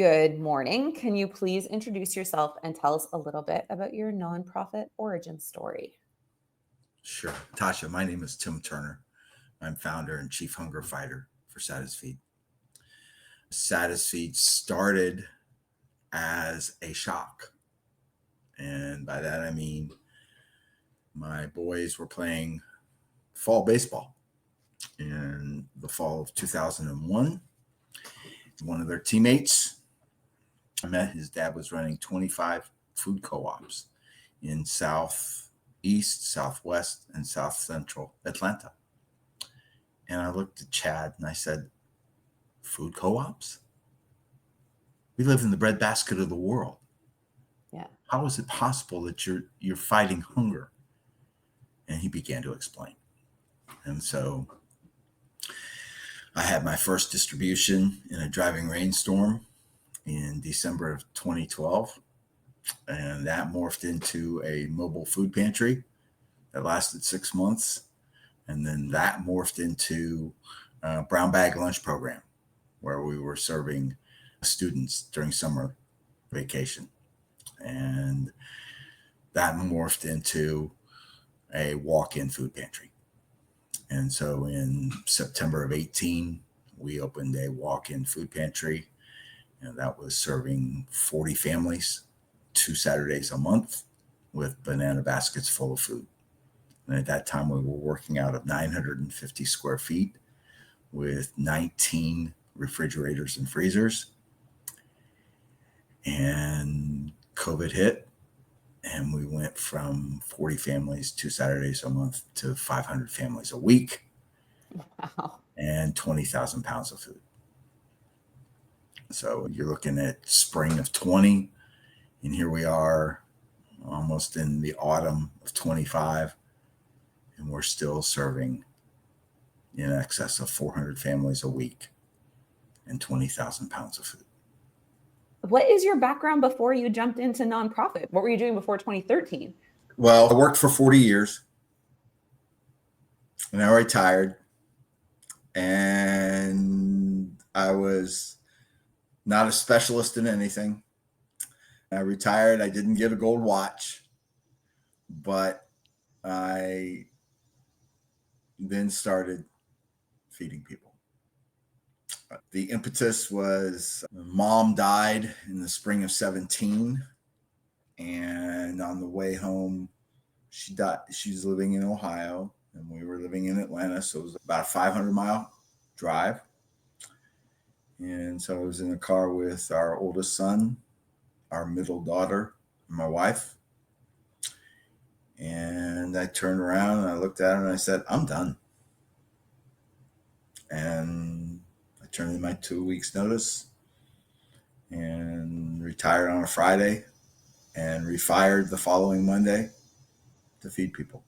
Good morning. Can you please introduce yourself and tell us a little bit about your nonprofit origin story? Sure. Tasha, my name is Tim Turner. I'm founder and chief hunger fighter for Satisfeed. Satisfeed started as a shock. And by that, I mean my boys were playing fall baseball in the fall of 2001. One of their teammates, I met his dad was running 25 food co-ops in Southeast, Southwest, and South Central Atlanta. And I looked at Chad and I said, food co-ops? We live in the breadbasket of the world. Yeah. How is it possible that you're fighting hunger? And he began to explain. And so I had my first distribution in a driving rainstorm in December of 2012. And that morphed into a mobile food pantry that lasted 6 months. And then that morphed into a brown bag lunch program where we were serving students during summer vacation. And that morphed into a walk-in food pantry. And so in September of 18, we opened a walk-in food pantry, and that was serving 40 families 2 Saturdays a month with banana baskets full of food. And at that time, we were working out of 950 square feet with 19 refrigerators and freezers. And COVID hit, and we went from 40 families 2 Saturdays a month to 500 families a week. Wow. And 20,000 pounds of food. So you're looking at spring of 20, and here we are almost in the autumn of 25, and we're still serving in excess of 400 families a week and 20,000 pounds of food. What is your background before you jumped into nonprofit? What were you doing before 2013? Well, I worked for 40 years, and I retired, and I was not a specialist in anything. I retired. I didn't get a gold watch, but I then started feeding people. The impetus was mom died in the spring of 17. And on the way home, she died. She's living in Ohio and we were living in Atlanta. So it was about a 500-mile drive. And so I was in a car with our oldest son, our middle daughter, and my wife. And I turned around and I looked at her and I said, I'm done. And I turned in my 2 weeks notice and retired on a Friday and refired the following Monday to feed people.